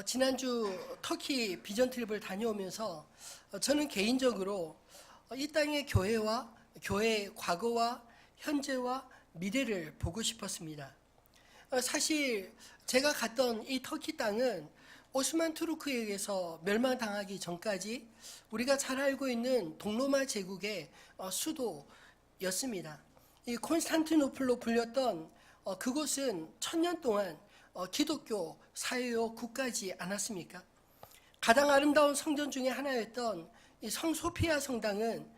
지난주 터키 비전 트립을 다녀오면서 저는 개인적으로 이 땅의 교회와 교회의 과거와 현재와 미래를 보고 싶었습니다. 사실 제가 갔던 이 터키 땅은 오스만 투르크에 의해서 멸망당하기 전까지 우리가 잘 알고 있는 동로마 제국의 수도였습니다. 이 콘스탄티노플로 불렸던 그곳은 1000년 동안 기독교 사회요 국가지 않았습니까? 가장 아름다운 성전 중에 하나였던 이 성소피아 성당은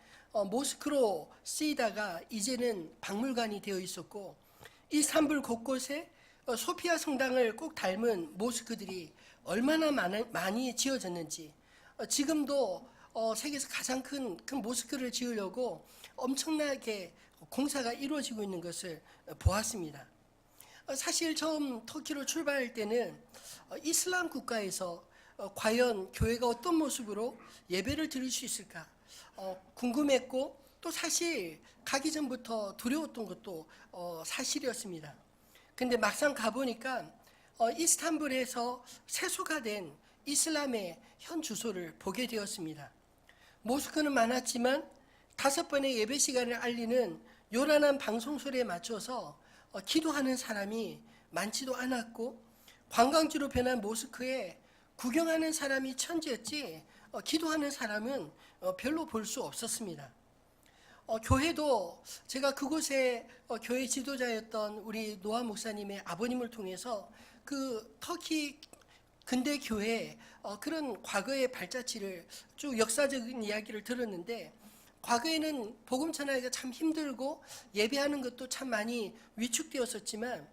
모스크로 쓰이다가 이제는 박물관이 되어 있었고, 이스탄불 곳곳에 소피아 성당을 꼭 닮은 모스크들이 얼마나 많이 지어졌는지, 지금도 세계에서 가장 큰 모스크를 지으려고 엄청나게 공사가 이루어지고 있는 것을 보았습니다. 사실 처음 터키로 출발할 때는 이슬람 국가에서 과연 교회가 어떤 모습으로 예배를 드릴 수 있을까 궁금했고, 또 사실 가기 전부터 두려웠던 것도 사실이었습니다. 근데 막상 가보니까 이스탄불에서 세수가 된 이슬람의 현 주소를 보게 되었습니다. 모스크는 많았지만 5번의 예배 시간을 알리는 요란한 방송소리에 맞춰서 기도하는 사람이 많지도 않았고, 관광지로 변한 모스크에 구경하는 사람이 천지였지 기도하는 사람은 별로 볼 수 없었습니다. 교회도 제가 그곳에 교회 지도자였던 우리 노아 목사님의 아버님을 통해서 그 터키 근대 교회의 그런 과거의 발자취를 쭉 역사적인 이야기를 들었는데, 과거에는 복음 전하기가 참 힘들고 예배하는 것도 참 많이 위축되었었지만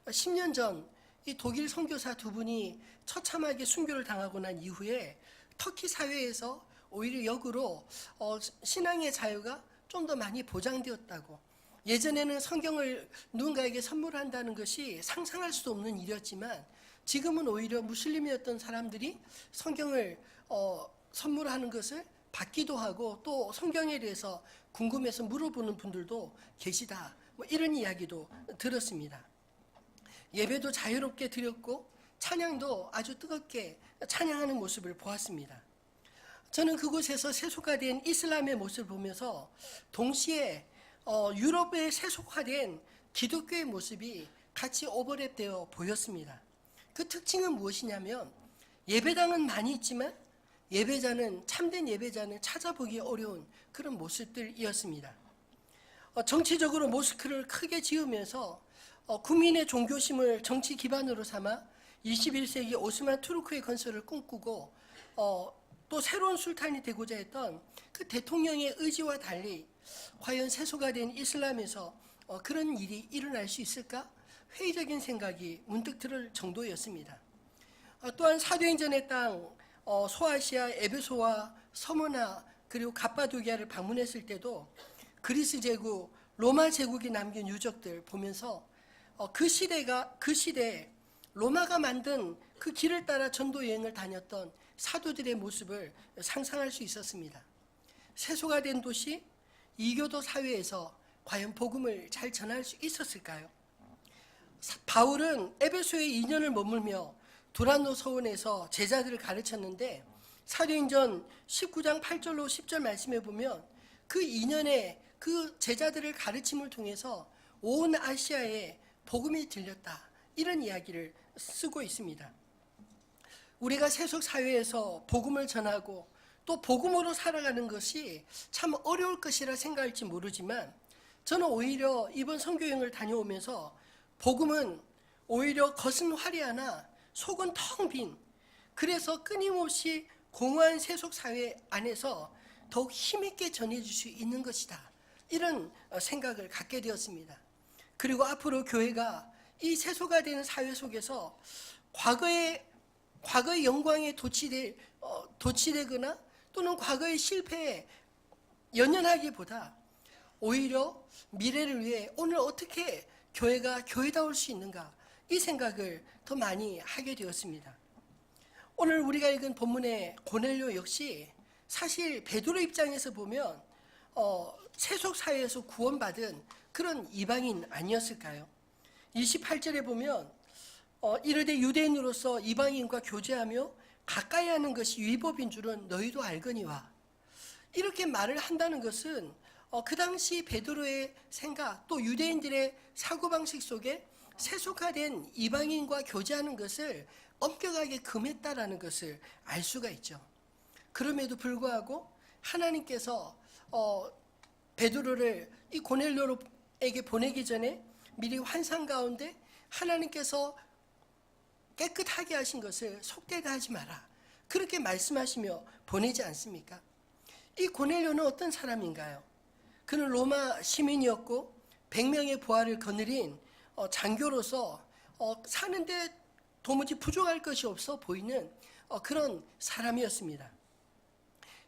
10년 전 이 독일 선교사 두 분이 처참하게 순교를 당하고 난 이후에 터키 사회에서 오히려 역으로 신앙의 자유가 좀 더 많이 보장되었다고, 예전에는 성경을 누군가에게 선물한다는 것이 상상할 수 없는 일이었지만 지금은 오히려 무슬림이었던 사람들이 성경을 선물하는 것을 받기도 하고, 또 성경에 대해서 궁금해서 물어보는 분들도 계시다, 이런 이야기도 들었습니다. 예배도 자유롭게 드렸고 찬양도 아주 뜨겁게 찬양하는 모습을 보았습니다. 저는 그곳에서 세속화된 이슬람의 모습을 보면서 동시에 유럽의 세속화된 기독교의 모습이 같이 오버랩되어 보였습니다. 그 특징은 무엇이냐면, 예배당은 많이 있지만 참된 예배자는 찾아보기 어려운 그런 모습들이었습니다. 정치적으로 모스크를 크게 지으면서 국민의 종교심을 정치 기반으로 삼아 21세기 오스만 투르크의 건설을 꿈꾸고 또 새로운 술탄이 되고자 했던 그 대통령의 의지와 달리 과연 세속화된 이슬람에서 그런 일이 일어날 수 있을까? 회의적인 생각이 문득 들을 정도였습니다. 또한 사도행전의 땅 소아시아 에베소와 서머나 그리고 갑바도기아를 방문했을 때도 그리스 제국, 로마 제국이 남긴 유적들 보면서 그 시대에 로마가 만든 그 길을 따라 전도 여행을 다녔던 사도들의 모습을 상상할 수 있었습니다. 세속화된 도시, 이교도 사회에서 과연 복음을 잘 전할 수 있었을까요? 바울은 에베소에 2년을 머물며 두란노 서원에서 제자들을 가르쳤는데, 사도행전 19장 8절로 10절 말씀에 보면 그 2년의 그 제자들을 가르침을 통해서 온 아시아에 복음이 들렸다, 이런 이야기를 쓰고 있습니다. 우리가 세속 사회에서 복음을 전하고 또 복음으로 살아가는 것이 참 어려울 것이라 생각할지 모르지만, 저는 오히려 이번 선교여행을 다녀오면서 복음은 오히려 겉은 화려하나 속은 텅 빈, 그래서 끊임없이 공허한 세속 사회 안에서 더욱 힘있게 전해질 수 있는 것이다, 이런 생각을 갖게 되었습니다. 그리고 앞으로 교회가 이 세속화되는 사회 속에서 과거의 영광에 도취되거나 또는 과거의 실패에 연연하기보다 오히려 미래를 위해 오늘 어떻게 교회가 교회다울 수 있는가, 이 생각을 더 많이 하게 되었습니다. 오늘 우리가 읽은 본문의 고넬료 역시 사실 베드로 입장에서 보면 세속 사회에서 구원받은 그런 이방인 아니었을까요? 28절에 보면 이르되 유대인으로서 이방인과 교제하며 가까이 하는 것이 위법인 줄은 너희도 알거니와. 이렇게 말을 한다는 것은 그 당시 베드로의 생각 또 유대인들의 사고방식 속에 세속화된 이방인과 교제하는 것을 엄격하게 금했다라는 것을 알 수가 있죠. 그럼에도 불구하고 하나님께서 베드로를 이 고넬료에게 보내기 전에 미리 환상 가운데 하나님께서 깨끗하게 하신 것을 속되다 하지 마라, 그렇게 말씀하시며 보내지 않습니까? 이 고넬료는 어떤 사람인가요? 그는 로마 시민이었고 100명의 부하를 거느린 장교로서 사는데 도무지 부족할 것이 없어 보이는 그런 사람이었습니다.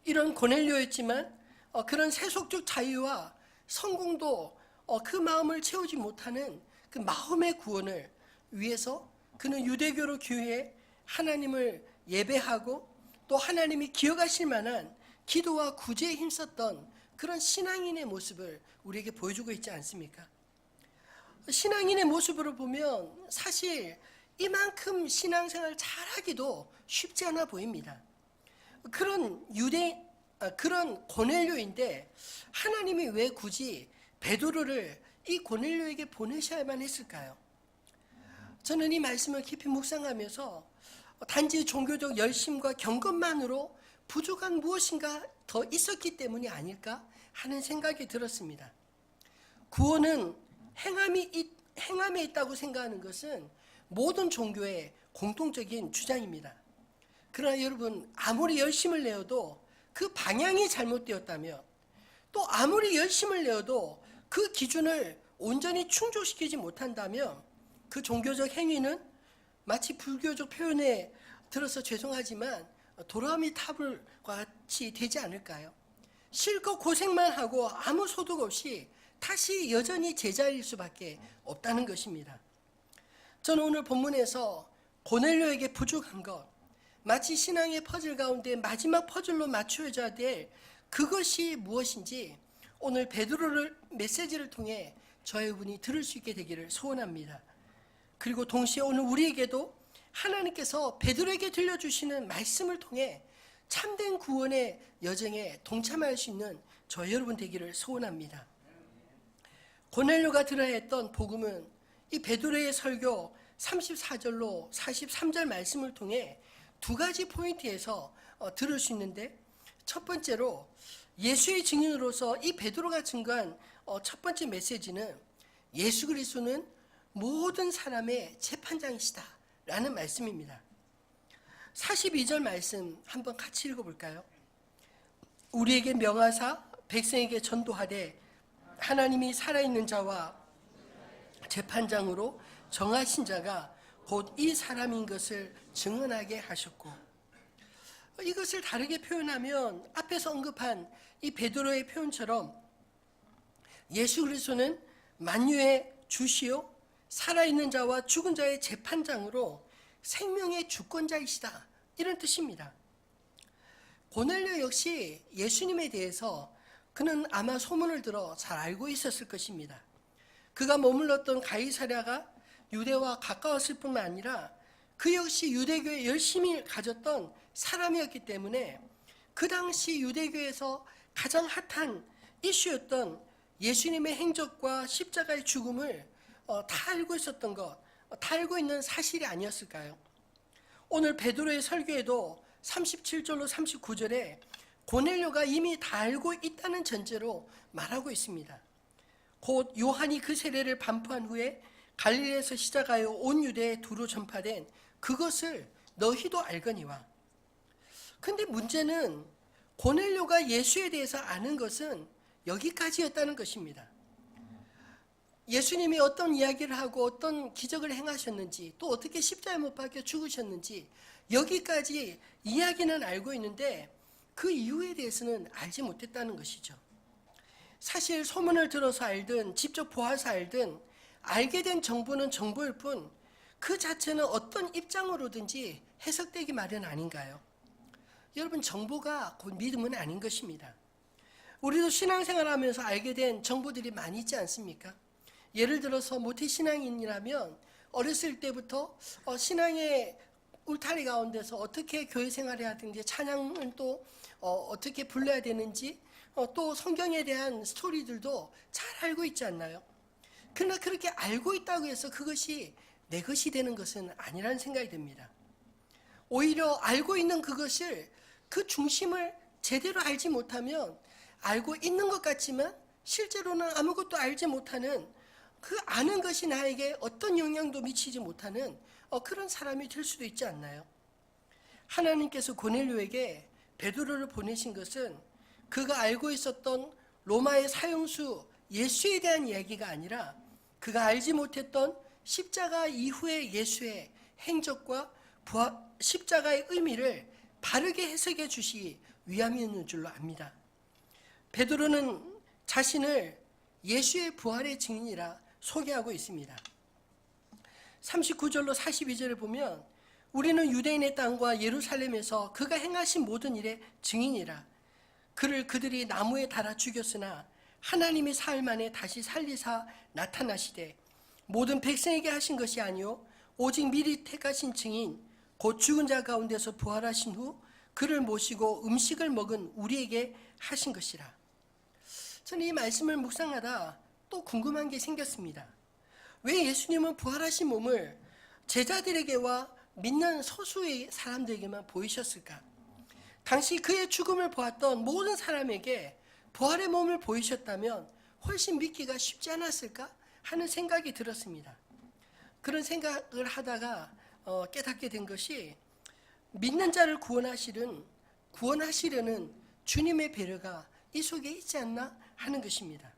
이런 고넬료였지만 그런 세속적 자유와 성공도 그 마음을 채우지 못하는 그 마음의 구원을 위해서 그는 유대교로 귀해 하나님을 예배하고 또 하나님이 기억하실 만한 기도와 구제에 힘썼던 그런 신앙인의 모습을 우리에게 보여주고 있지 않습니까? 신앙인의 모습으로 보면 사실 이만큼 신앙생활 잘하기도 쉽지 않아 보입니다. 그런 고넬료인데 하나님이 왜 굳이 베드로를 이 고넬료에게 보내셔야만 했을까요? 저는 이 말씀을 깊이 묵상하면서 단지 종교적 열심과 경건만으로 부족한 무엇인가 더 있었기 때문이 아닐까 하는 생각이 들었습니다. 구원은 행함에 있다고 생각하는 것은 모든 종교의 공통적인 주장입니다. 그러나 여러분, 아무리 열심을 내어도 그 방향이 잘못되었다면, 또 아무리 열심을 내어도 그 기준을 온전히 충족시키지 못한다면 그 종교적 행위는 마치 불교적 표현에 들어서 죄송하지만 도라미 타불과 같이 되지 않을까요? 실컷 고생만 하고 아무 소득 없이 다시 여전히 제자일 수밖에 없다는 것입니다. 저는 오늘 본문에서 고넬료에게 부족한 것, 마치 신앙의 퍼즐 가운데 마지막 퍼즐로 맞추어져야 될 그것이 무엇인지 오늘 베드로를 메시지를 통해 저 여러분이 들을 수 있게 되기를 소원합니다. 그리고 동시에 오늘 우리에게도 하나님께서 베드로에게 들려주시는 말씀을 통해 참된 구원의 여정에 동참할 수 있는 저 여러분 되기를 소원합니다. 고넬료가 들어야 했던 복음은 이 베드로의 설교 34절로 43절 말씀을 통해 두 가지 포인트에서 들을 수 있는데, 첫 번째로 예수의 증인으로서 이 베드로가 증거한 첫 번째 메시지는 예수 그리스도는 모든 사람의 재판장이시다 라는 말씀입니다. 42절 말씀 한번 같이 읽어볼까요? 우리에게 명하사 백성에게 전도하되 하나님이 살아있는 자와 재판장으로 정하신 자가 곧 이 사람인 것을 증언하게 하셨고, 이것을 다르게 표현하면 앞에서 언급한 이 베드로의 표현처럼 예수 그리스도는 만유의 주시요 살아있는 자와 죽은 자의 재판장으로 생명의 주권자이시다, 이런 뜻입니다. 고넬료 역시 예수님에 대해서 그는 아마 소문을 들어 잘 알고 있었을 것입니다. 그가 머물렀던 가이사랴가 유대와 가까웠을 뿐만 아니라 그 역시 유대교에 열심히 가졌던 사람이었기 때문에 그 당시 유대교에서 가장 핫한 이슈였던 예수님의 행적과 십자가의 죽음을 다 알고 있었던 것, 다 알고 있는 사실이 아니었을까요? 오늘 베드로의 설교에도 37절로 39절에 고넬료가 이미 다 알고 있다는 전제로 말하고 있습니다. 곧 요한이 그 세례를 반포한 후에 갈릴리에서 시작하여 온 유대에 두루 전파된 그것을 너희도 알거니와. 근데 문제는 고넬료가 예수에 대해서 아는 것은 여기까지였다는 것입니다. 예수님이 어떤 이야기를 하고 어떤 기적을 행하셨는지, 또 어떻게 십자가에 못 박혀 죽으셨는지 여기까지 이야기는 알고 있는데 그 이유에 대해서는 알지 못했다는 것이죠. 사실 소문을 들어서 알든 직접 보아서 알든 알게 된 정보는 정보일 뿐 그 자체는 어떤 입장으로든지 해석되기 마련 아닌가요? 여러분, 정보가 곧 믿음은 아닌 것입니다. 우리도 신앙생활하면서 알게 된 정보들이 많이 있지 않습니까? 예를 들어서 모태신앙인이라면 어렸을 때부터 신앙의 울타리 가운데서 어떻게 교회 생활해야 되는지, 찬양을 또 어떻게 불러야 되는지, 또 성경에 대한 스토리들도 잘 알고 있지 않나요? 그러나 그렇게 알고 있다고 해서 그것이 내 것이 되는 것은 아니라는 생각이 듭니다. 오히려 알고 있는 그것을, 그 중심을 제대로 알지 못하면 알고 있는 것 같지만 실제로는 아무것도 알지 못하는, 그 아는 것이 나에게 어떤 영향도 미치지 못하는 그런 사람이 될 수도 있지 않나요? 하나님께서 고넬료에게 베드로를 보내신 것은 그가 알고 있었던 로마의 사형수 예수에 대한 이야기가 아니라 그가 알지 못했던 십자가 이후의 예수의 행적과 십자가의 의미를 바르게 해석해 주시기 위함이었는 줄로 압니다. 베드로는 자신을 예수의 부활의 증인이라 소개하고 있습니다. 39절로 42절을 보면 우리는 유대인의 땅과 예루살렘에서 그가 행하신 모든 일의 증인이라. 그를 그들이 나무에 달아 죽였으나 하나님이 사흘 만에 다시 살리사 나타나시되 모든 백성에게 하신 것이 아니요 오직 미리 택하신 증인 곧 죽은 자 가운데서 부활하신 후 그를 모시고 음식을 먹은 우리에게 하신 것이라. 저는 이 말씀을 묵상하다 또 궁금한 게 생겼습니다. 왜 예수님은 부활하신 몸을 제자들에게와 믿는 소수의 사람들에게만 보이셨을까? 당시 그의 죽음을 보았던 모든 사람에게 부활의 몸을 보이셨다면 훨씬 믿기가 쉽지 않았을까 하는 생각이 들었습니다. 그런 생각을 하다가 깨닫게 된 것이 믿는 자를 구원하시려는 주님의 배려가 이 속에 있지 않나 하는 것입니다.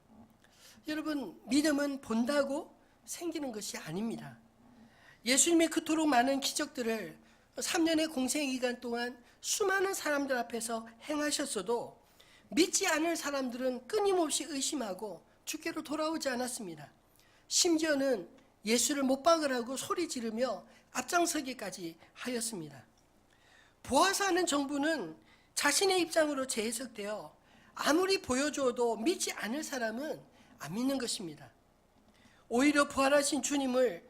여러분, 믿음은 본다고 생기는 것이 아닙니다. 예수님이 그토록 많은 기적들을 3년의 공생 기간 동안 수많은 사람들 앞에서 행하셨어도 믿지 않을 사람들은 끊임없이 의심하고 주께로 돌아오지 않았습니다. 심지어는 예수를 못 박으라고 소리 지르며 앞장서기까지 하였습니다. 보아서 하는 정부는 자신의 입장으로 재해석되어 아무리 보여줘도 믿지 않을 사람은 안 믿는 것입니다. 오히려 부활하신 주님을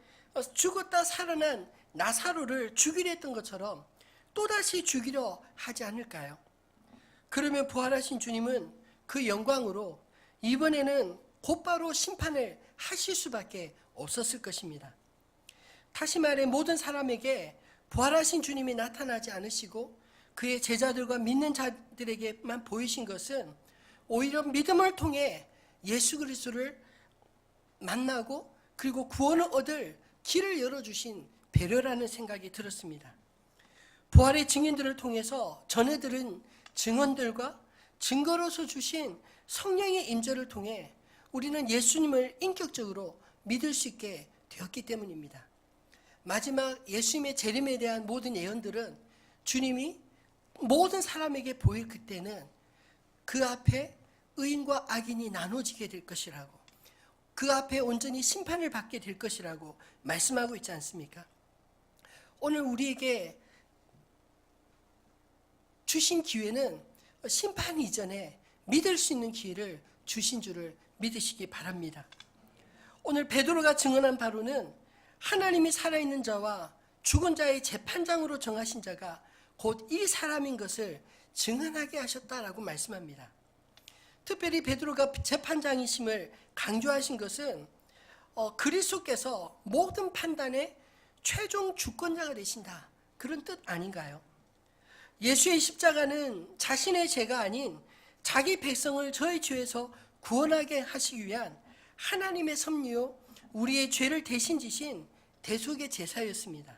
죽었다 살아난 나사로를 죽이려 했던 것처럼 또다시 죽이려 하지 않을까요? 그러면 부활하신 주님은 그 영광으로 이번에는 곧바로 심판을 하실 수밖에 없었을 것입니다. 다시 말해 모든 사람에게 부활하신 주님이 나타나지 않으시고 그의 제자들과 믿는 자들에게만 보이신 것은 오히려 믿음을 통해 예수 그리스도를 만나고 그리고 구원을 얻을 길을 열어주신 배려라는 생각이 들었습니다. 부활의 증인들을 통해서 전해들은 증언들과 증거로서 주신 성령의 임재를 통해 우리는 예수님을 인격적으로 믿을 수 있게 되었기 때문입니다. 마지막 예수님의 재림에 대한 모든 예언들은 주님이 모든 사람에게 보일 그때는 그 앞에 의인과 악인이 나눠지게 될 것이라고, 그 앞에 온전히 심판을 받게 될 것이라고 말씀하고 있지 않습니까? 오늘 우리에게 주신 기회는 심판 이전에 믿을 수 있는 기회를 주신 줄을 믿으시기 바랍니다. 오늘 베드로가 증언한 바로는 하나님이 살아있는 자와 죽은 자의 재판장으로 정하신 자가 곧 이 사람인 것을 증언하게 하셨다라고 말씀합니다. 특별히 베드로가 재판장이심을 강조하신 것은 그리스도께서 모든 판단의 최종 주권자가 되신다, 그런 뜻 아닌가요? 예수의 십자가는 자신의 죄가 아닌 자기 백성을 저의 죄에서 구원하게 하시기 위한 하나님의 섭리요 우리의 죄를 대신 지신 대속의 제사였습니다.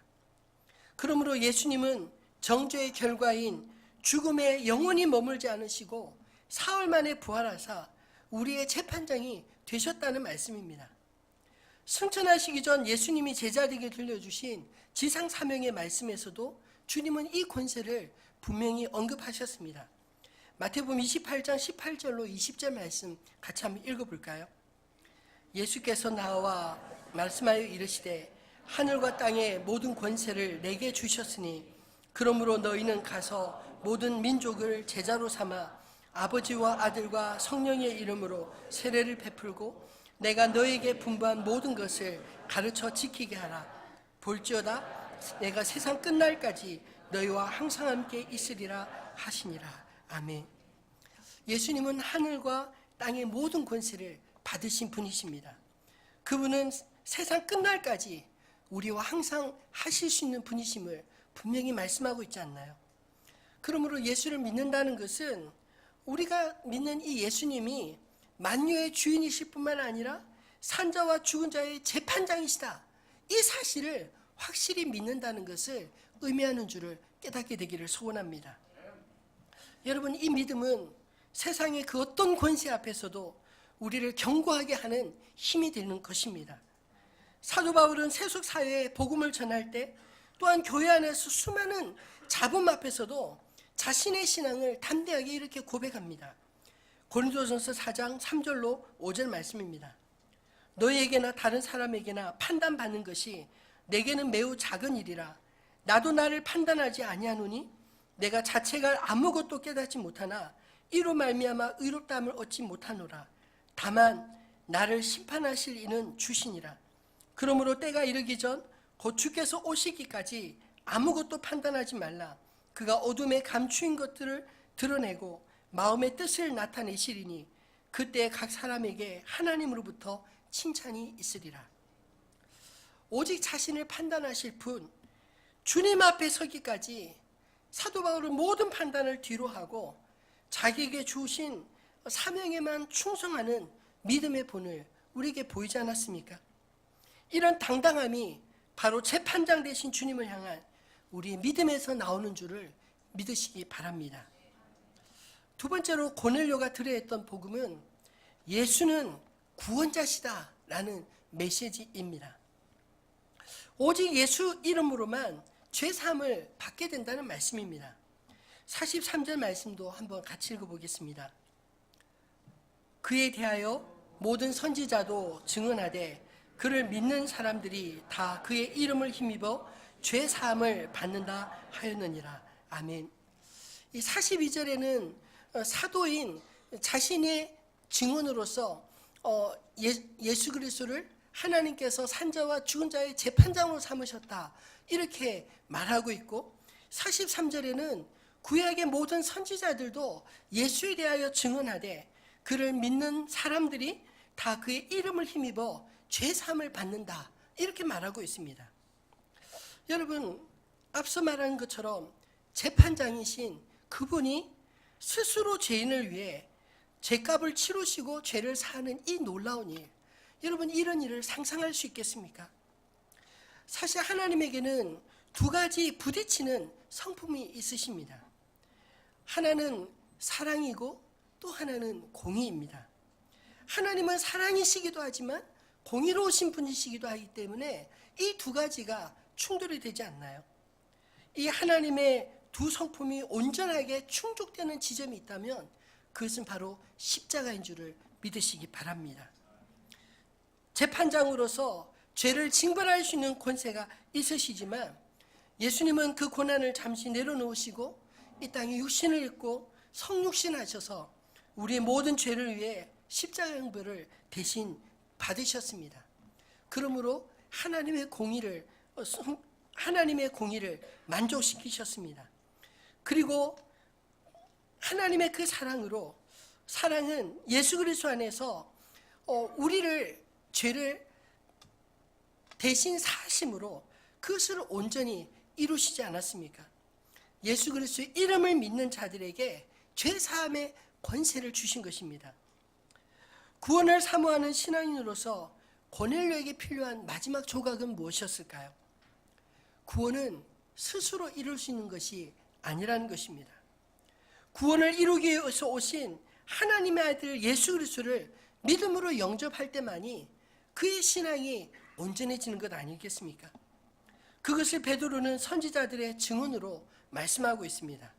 그러므로 예수님은 정죄의 결과인 죽음에 영원히 머물지 않으시고 사흘 만에 부활하사 우리의 재판장이 되셨다는 말씀입니다. 승천하시기 전 예수님이 제자들에게 들려주신 지상 사명의 말씀에서도 주님은 이 권세를 분명히 언급하셨습니다. 마태복음 28장 18절로 20절 말씀 같이 한번 읽어볼까요? 예수께서 나와 말씀하여 이르시되 하늘과 땅의 모든 권세를 내게 주셨으니 그러므로 너희는 가서 모든 민족을 제자로 삼아 아버지와 아들과 성령의 이름으로 세례를 베풀고 내가 너에게 분부한 모든 것을 가르쳐 지키게 하라. 볼지어다 내가 세상 끝날까지 너희와 항상 함께 있으리라 하시니라. 아멘. 예수님은 하늘과 땅의 모든 권세를 받으신 분이십니다. 그분은 세상 끝날까지 우리와 항상 하실 수 있는 분이심을 분명히 말씀하고 있지 않나요? 그러므로 예수를 믿는다는 것은 우리가 믿는 이 예수님이 만유의 주인이실 뿐만 아니라 산자와 죽은 자의 재판장이시다, 이 사실을 확실히 믿는다는 것을 의미하는 줄을 깨닫게 되기를 소원합니다. 여러분, 이 믿음은 세상의 그 어떤 권세 앞에서도 우리를 견고하게 하는 힘이 되는 것입니다. 사도 바울은 세속 사회에 복음을 전할 때, 또한 교회 안에서 수많은 잡음 앞에서도 자신의 신앙을 담대하게 이렇게 고백합니다. 고린도전서 4장 3절로 5절 말씀입니다. 너희에게나 다른 사람에게나 판단받는 것이 내게는 매우 작은 일이라. 나도 나를 판단하지 아니하노니 내가 자체가 아무것도 깨닫지 못하나 이로 말미암아 의롭다함을 얻지 못하노라. 다만 나를 심판하실 이는 주시니라. 그러므로 때가 이르기 전 곧 주께서 오시기까지 아무것도 판단하지 말라. 그가 어둠에 감추인 것들을 드러내고 마음의 뜻을 나타내시리니 그때 각 사람에게 하나님으로부터 칭찬이 있으리라. 오직 자신을 판단하실 분, 주님 앞에 서기까지 사도 바울은 모든 판단을 뒤로 하고 자기에게 주신 사명에만 충성하는 믿음의 본을 우리에게 보이지 않았습니까? 이런 당당함이 바로 재판장 되신 주님을 향한 우리의 믿음에서 나오는 줄을 믿으시기 바랍니다. 두 번째로 고넬료가 들어했던 복음은 예수는 구원자시다 라는 메시지입니다. 오직 예수 이름으로만 죄사함을 받게 된다는 말씀입니다. 43절 말씀도 한번 같이 읽어보겠습니다. 그에 대하여 모든 선지자도 증언하되 그를 믿는 사람들이 다 그의 이름을 힘입어 죄사함을 받는다 하였느니라. 아멘. 이 42절에는 사도인 자신의 증언으로서 예수 그리스도를 하나님께서 산자와 죽은 자의 재판장으로 삼으셨다, 이렇게 말하고 있고, 43절에는 구약의 모든 선지자들도 예수에 대하여 증언하되 그를 믿는 사람들이 다 그의 이름을 힘입어 죄사함을 받는다, 이렇게 말하고 있습니다. 여러분, 앞서 말한 것처럼 재판장이신 그분이 스스로 죄인을 위해 죄값을 치르시고 죄를 사하는 이 놀라운 일, 여러분, 이런 일을 상상할 수 있겠습니까? 사실 하나님에게는 두 가지 부딪히는 성품이 있으십니다. 하나는 사랑이고 또 하나는 공의입니다. 하나님은 사랑이시기도 하지만 공의로우신 분이시기도 하기 때문에 이 두 가지가 충돌이 되지 않나요? 이 하나님의 두 성품이 온전하게 충족되는 지점이 있다면 그것은 바로 십자가인 줄을 믿으시기 바랍니다. 재판장으로서 죄를 징벌할 수 있는 권세가 있으시지만 예수님은 그 고난을 잠시 내려놓으시고 이 땅에 육신을 입고 성육신하셔서 우리의 모든 죄를 위해 십자가 형벌을 대신 받으셨습니다. 그러므로 하나님의 공의를 만족시키셨습니다. 그리고 하나님의 그 사랑은 예수 그리스도 안에서 우리를 죄를 대신 사하심으로 그것을 온전히 이루시지 않았습니까? 예수 그리스도의 이름을 믿는 자들에게 죄 사함의 권세를 주신 것입니다. 구원을 사모하는 신앙인으로서 고넬료에게 필요한 마지막 조각은 무엇이었을까요? 구원은 스스로 이룰 수 있는 것이 아니라는 것입니다. 구원을 이루기 위해서 오신 하나님의 아들 예수 그리스도를 믿음으로 영접할 때만이 그의 신앙이 온전해지는 것 아니겠습니까? 그것을 베드로는 선지자들의 증언으로 말씀하고 있습니다.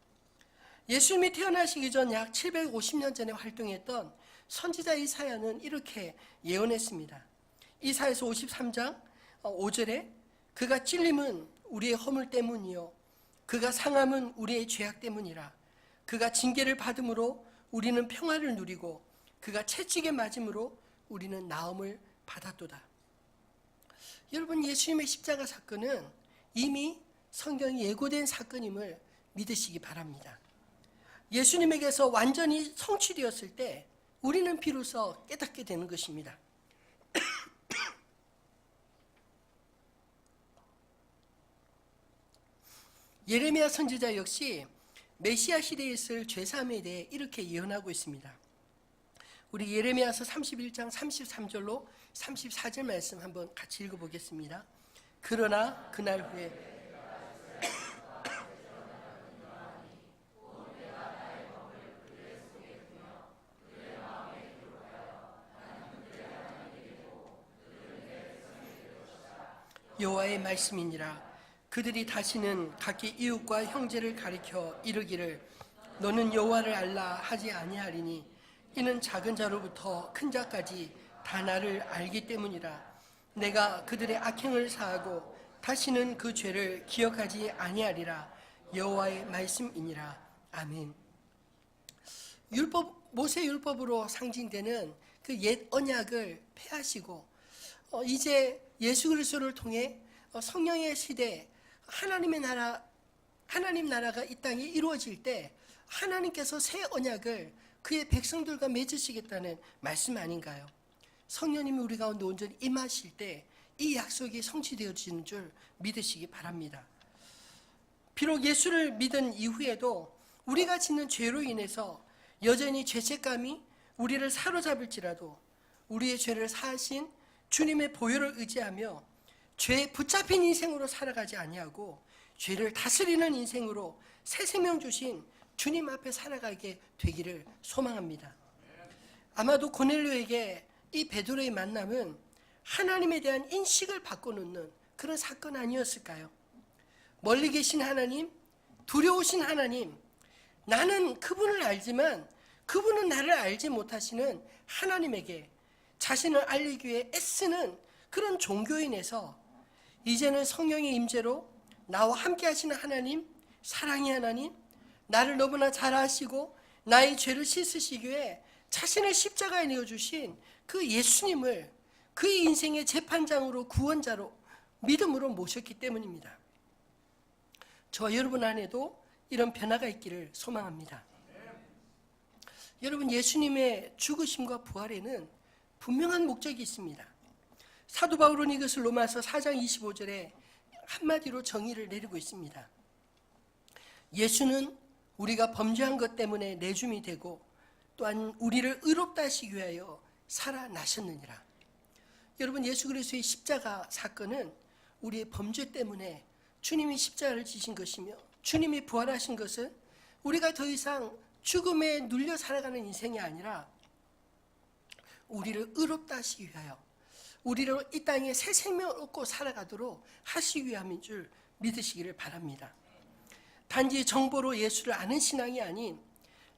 예수님이 태어나시기 전 약 750년 전에 활동했던 선지자 이사야는 이렇게 예언했습니다. 이사야서 53장 5절에 그가 찔림은 우리의 허물 때문이요 그가 상함은 우리의 죄악 때문이라. 그가 징계를 받음으로 우리는 평화를 누리고 그가 채찍에 맞음으로 우리는 나음을 받았도다. 여러분, 예수님의 십자가 사건은 이미 성경에 예고된 사건임을 믿으시기 바랍니다. 예수님에게서 완전히 성취되었을 때 우리는 비로소 깨닫게 되는 것입니다. 예레미야 선지자 역시 메시아 시대에 있을 죄사함에 대해 이렇게 예언하고 있습니다. 우리 예레미야서 31장 33절로 34절 말씀 한번 같이 읽어보겠습니다. 그러나 그날 후에 여호와의 말씀이니라. 그들이 다시는 각기 이웃과 형제를 가리켜 이르기를 너는 여호와를 알라 하지 아니하리니 이는 작은 자로부터 큰 자까지 다 나를 알기 때문이라. 내가 그들의 악행을 사하고 다시는 그 죄를 기억하지 아니하리라. 여호와의 말씀이니라. 아멘. 모세 율법으로 상징되는 그 옛 언약을 폐하시고 이제 예수 그리스도를 통해 성령의 시대 하나님 나라가 이 땅에 이루어질 때 하나님께서 새 언약을 그의 백성들과 맺으시겠다는 말씀 아닌가요? 성령님이 우리 가운데 온전히 임하실 때 이 약속이 성취되어지는 줄 믿으시기 바랍니다. 비록 예수를 믿은 이후에도 우리가 짓는 죄로 인해서 여전히 죄책감이 우리를 사로잡을지라도 우리의 죄를 사하신 주님의 보혈을 의지하며 죄에 붙잡힌 인생으로 살아가지 아니하고 죄를 다스리는 인생으로 새 생명 주신 주님 앞에 살아가게 되기를 소망합니다. 아마도 고넬료에게 이 베드로의 만남은 하나님에 대한 인식을 바꿔놓는 그런 사건 아니었을까요? 멀리 계신 하나님, 두려우신 하나님, 나는 그분을 알지만 그분은 나를 알지 못하시는 하나님에게 자신을 알리기 위해 애쓰는 그런 종교인에서 이제는 성령의 임재로 나와 함께 하시는 하나님, 사랑의 하나님, 나를 너무나 잘 아시고 나의 죄를 씻으시기 위해 자신을 십자가에 내어주신 그 예수님을 그의 인생의 재판장으로 구원자로 믿음으로 모셨기 때문입니다. 저와 여러분 안에도 이런 변화가 있기를 소망합니다. 여러분, 예수님의 죽으심과 부활에는 분명한 목적이 있습니다. 사도 바울은 이것을 로마서 4장 25절에 한마디로 정의를 내리고 있습니다. 예수는 우리가 범죄한 것 때문에 내줌이 되고 또한 우리를 의롭다 하시기 위하여 살아나셨느니라. 여러분, 예수 그리스도의 십자가 사건은 우리의 범죄 때문에 주님이 십자가를 지신 것이며 주님이 부활하신 것은 우리가 더 이상 죽음에 눌려 살아가는 인생이 아니라 우리를 의롭다 하시기 위하여 우리를 이 땅에 새 생명을 얻고 살아가도록 하시기 위함인 줄 믿으시기를 바랍니다. 단지 정보로 예수를 아는 신앙이 아닌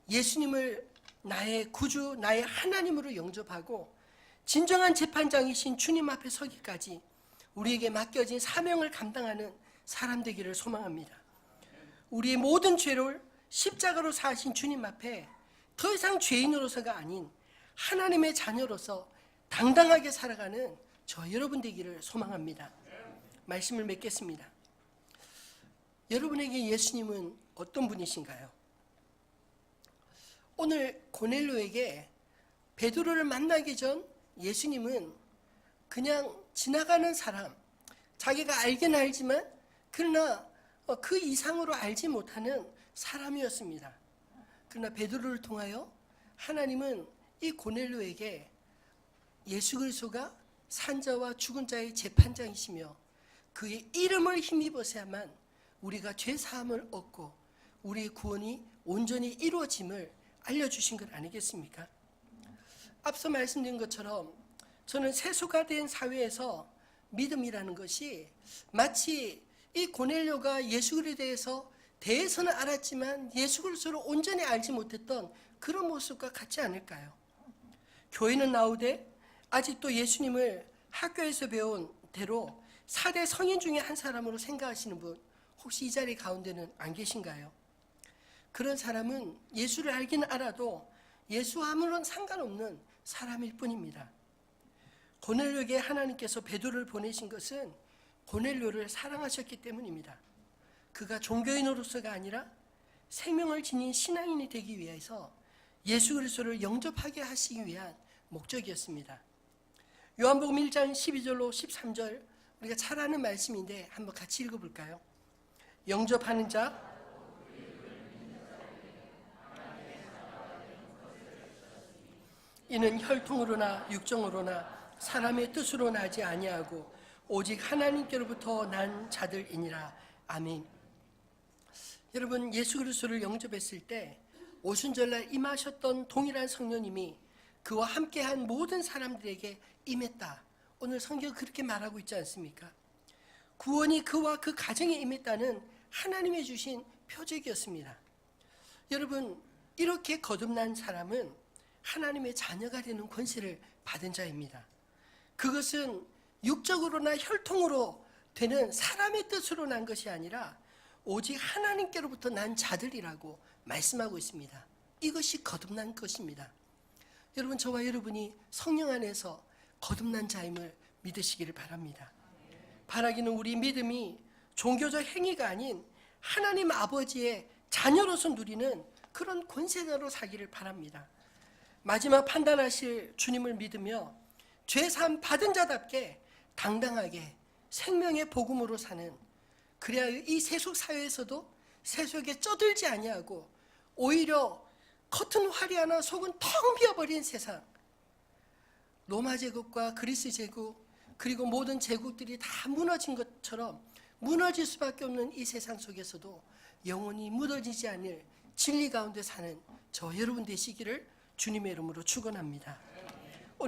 예수님을 나의 구주, 나의 하나님으로 영접하고 진정한 재판장이신 주님 앞에 서기까지 우리에게 맡겨진 사명을 감당하는 사람 되기를 소망합니다. 우리의 모든 죄를 십자가로 사하신 주님 앞에 더 이상 죄인으로서가 아닌 하나님의 자녀로서 당당하게 살아가는 저 여러분 되기를 소망합니다. 말씀을 맺겠습니다. 여러분에게 예수님은 어떤 분이신가요? 오늘 고넬료에게 베드로를 만나기 전 예수님은 그냥 지나가는 사람, 자기가 알긴 알지만 그러나 그 이상으로 알지 못하는 사람이었습니다. 그러나 베드로를 통하여 하나님은 이 고넬료에게 예수 그리스도가 산자와 죽은 자의 재판장이시며 그의 이름을 힘입어야만 우리가 죄 사함을 얻고 우리의 구원이 온전히 이루어짐을 알려주신 것 아니겠습니까? 앞서 말씀드린 것처럼 저는 세속화 된 사회에서 믿음이라는 것이 마치 이 고넬료가 예수 그리스도에 대해서 대해서는 알았지만 예수 그리스도를 온전히 알지 못했던 그런 모습과 같지 않을까요? 교회는 나오되 아직도 예수님을 학교에서 배운 대로 4대 성인 중에 한 사람으로 생각하시는 분 혹시 이 자리 가운데는 안 계신가요? 그런 사람은 예수를 알긴 알아도 예수와 아무런 상관없는 사람일 뿐입니다. 고넬료에게 하나님께서 베드로를 보내신 것은 고넬료를 사랑하셨기 때문입니다. 그가 종교인으로서가 아니라 생명을 지닌 신앙인이 되기 위해서 예수 그리스도를 영접하게 하시기 위한 목적이었습니다. 요한복음 1장 12절로 13절 우리가 잘 아는 말씀인데 한번 같이 읽어볼까요? 영접하는 자 이는 혈통으로나 육정으로나 사람의 뜻으로 나지 아니하고 오직 하나님께로부터 난 자들이니라. 아멘. 여러분, 예수 그리스도를 영접했을 때 오순절날 임하셨던 동일한 성령님이 그와 함께한 모든 사람들에게 임했다. 오늘 성경 그렇게 말하고 있지 않습니까? 구원이 그와 그 가정에 임했다는 하나님의 주신 표적이었습니다. 여러분, 이렇게 거듭난 사람은 하나님의 자녀가 되는 권세를 받은 자입니다. 그것은 육적으로나 혈통으로 되는 사람의 뜻으로 난 것이 아니라 오직 하나님께로부터 난 자들이라고 말씀하고 있습니다. 이것이 거듭난 것입니다. 여러분, 저와 여러분이 성령 안에서 거듭난 자임을 믿으시기를 바랍니다. 바라기는 우리 믿음이 종교적 행위가 아닌 하나님 아버지의 자녀로서 누리는 그런 권세자로 살기를 바랍니다. 마지막 판단하실 주님을 믿으며 죄사함 받은 자답게 당당하게 생명의 복음으로 사는, 그래야 이 세속 사회에서도 세속에 쩌들지 아니하고 오히려 겉은 화려하나 속은 텅 비어버린 세상, 로마 제국과 그리스 제국 그리고 모든 제국들이 다 무너진 것처럼 무너질 수밖에 없는 이 세상 속에서도 영원히 무너지지 않을 진리 가운데 사는 저 여러분 되시기를 주님의 이름으로 축원합니다.